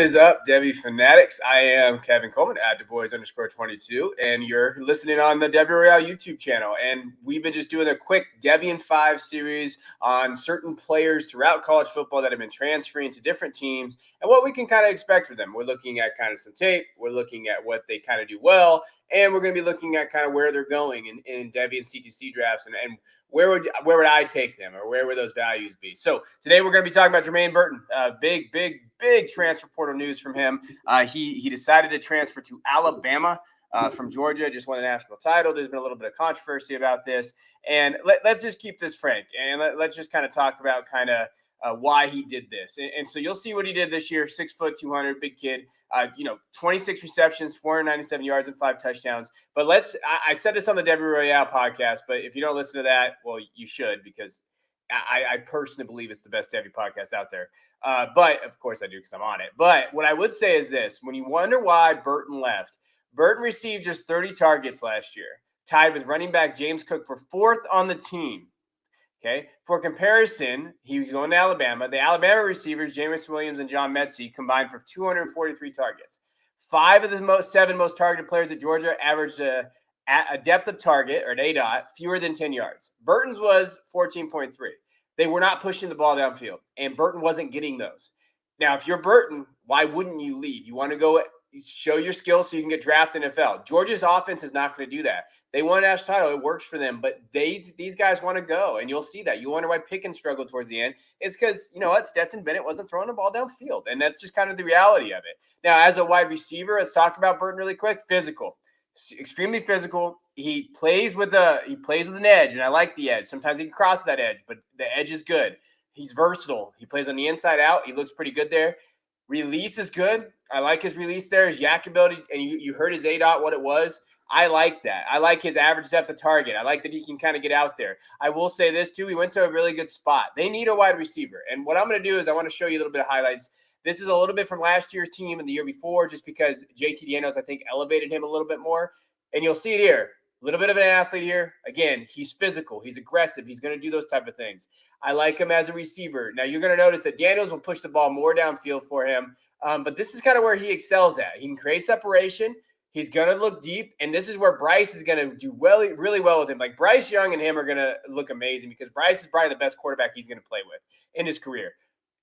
is up, Devy Fanatics? I am Kevin Coleman at DuBois_22, and you're listening on the Devy Royale YouTube channel. And we've been just doing a quick Devy in 5 series on certain players throughout college football that have been transferring to different teams and what we can kind of expect from them. We're looking at kind of some tape, we're looking at what they kind of do well, and we're going to be looking at kind of where they're going in Devy and C2C drafts and where would I take them, or where would those values be? So today we're going to be talking about Jermaine Burton. Big transfer portal news from him. He decided to transfer to Alabama from Georgia. Just won a national title. There's been a little bit of controversy about this, and let's just keep this frank and let's just kind of talk about why he did this. And so you'll see what he did this year. 6 foot, 200, big kid. 26 receptions, 497 yards, and 5 touchdowns. But I said this on the Devy Royale podcast, but if you don't listen to that, well, you should, because I personally believe it's the best Devy podcast out there. But of course I do, because I'm on it. But what I would say is this: when you wonder why Burton left, Burton received just 30 targets last year, tied with running back James Cook for 4th on the team. Okay. For comparison, he was going to Alabama. The Alabama receivers, Jameis Williams and John Metsy, combined for 243 targets. 5 of the 7 most targeted players at Georgia averaged a depth of target, or an ADOT, fewer than 10 yards. Burton's was 14.3. They were not pushing the ball downfield, and Burton wasn't getting those. Now, if you're Burton, why wouldn't you leave? You want to go show your skills so you can get drafted in the NFL. Georgia's offense is not going to do that. They won a national title. It works for them, but these guys want to go, and you'll see that. You wonder why Pickens struggled towards the end. It's because, you know what, Stetson Bennett wasn't throwing the ball downfield, and that's just kind of the reality of it. Now, as a wide receiver, let's talk about Burton really quick. Physical, extremely physical. He plays with an edge, and I like the edge. Sometimes he can cross that edge, but the edge is good. He's versatile. He plays on the inside out. He looks pretty good there. Release is good. I like his release there. His yak ability, and you heard his ADOT, what it was. I like that. I like his average depth of target. I like that he can kind of get out there. I will say this, too. He went to a really good spot. They need a wide receiver. And what I'm going to do is I want to show you a little bit of highlights. This is a little bit from last year's team and the year before, just because JT Daniels, I think, elevated him a little bit more. And you'll see it here. A little bit of an athlete here. Again, he's physical. He's aggressive. He's going to do those type of things. I like him as a receiver. Now, you're going to notice that Daniels will push the ball more downfield for him. But this is kind of where he excels at. He can create separation. He's going to look deep. And this is where Bryce is going to do really well with him. Like, Bryce Young and him are going to look amazing, because Bryce is probably the best quarterback he's going to play with in his career.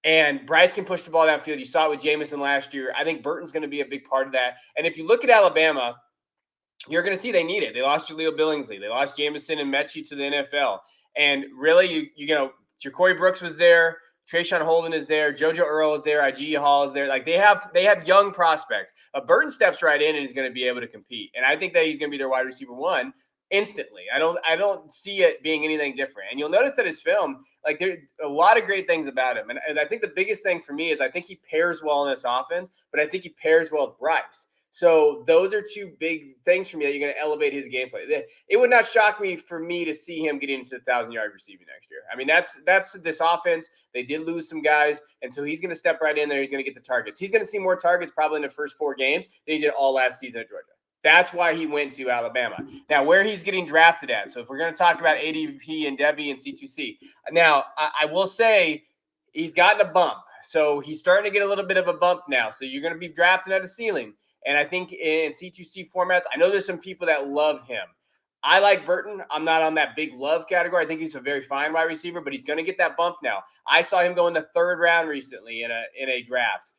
And Bryce can push the ball downfield. You saw it with Jameson last year. I think Burton's going to be a big part of that. And if you look at Alabama, you're going to see they need it. They lost Jaleel Billingsley. They lost Jameson and Mechie to the NFL. And really, Ja'Cory Brooks was there. Trayshawn Holden is there. JoJo Earl is there. IG Hall is there. Like, they have young prospects. Burton steps right in and is going to be able to compete. And I think that he's going to be their wide receiver 1 instantly. I don't see it being anything different. And you'll notice that his film, like, there's a lot of great things about him. And I think the biggest thing for me is I think he pairs well in this offense, but I think he pairs well with Bryce. So those are 2 big things for me that you're going to elevate his gameplay. It would not shock me for me to see him get into the 1,000-yard receiving next year. I mean, that's this offense. They did lose some guys, and so he's going to step right in there. He's going to get the targets. He's going to see more targets probably in the first 4 games than he did all last season at Georgia. That's why he went to Alabama. Now, where he's getting drafted at. So if we're going to talk about ADP and Devy and C2C. Now, I will say he's gotten a bump. So he's starting to get a little bit of a bump now. So you're going to be drafted at a ceiling. And I think in C2C formats, I know there's some people that love him. I like Burton. I'm not on that big love category. I think he's a very fine wide receiver, but he's going to get that bump now. I saw him go in the 3rd round recently in a draft.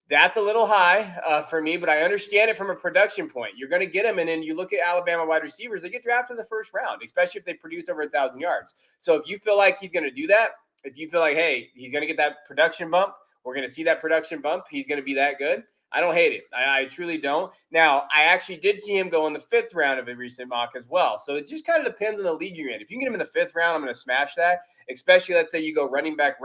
That's a little high for me, but I understand it from a production point. You're going to get him, and then you look at Alabama wide receivers, they get drafted in the 1st round, especially if they produce over 1,000 yards. So if you feel like he's going to do that, if you feel like, hey, he's going to get that production bump, we're going to see that production bump, he's going to be that good, I don't hate it. I truly don't. Now, I actually did see him go in the 5th round of a recent mock as well. So it just kind of depends on the league you're in. If you can get him in the 5th round, I'm going to smash that, especially let's say you go running back,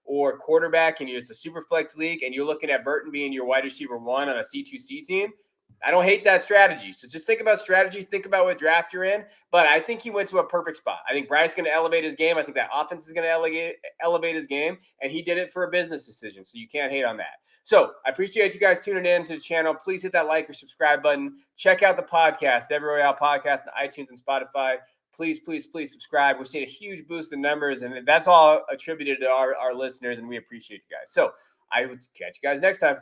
or quarterback, and it's a super flex league, and you're looking at Burton being your wide receiver 1 on a C2C team. I don't hate that strategy. So just think about strategy. Think about what draft you're in. But I think he went to a perfect spot. I think Bryce is going to elevate his game. I think that offense is going to elevate his game. And he did it for a business decision. So you can't hate on that. So I appreciate you guys tuning in to the channel. Please hit that like or subscribe button. Check out the podcast, Devy Royale Podcast on iTunes and Spotify. Please subscribe. We're seeing a huge boost in numbers, and that's all attributed to our listeners, and we appreciate you guys. So I will catch you guys next time.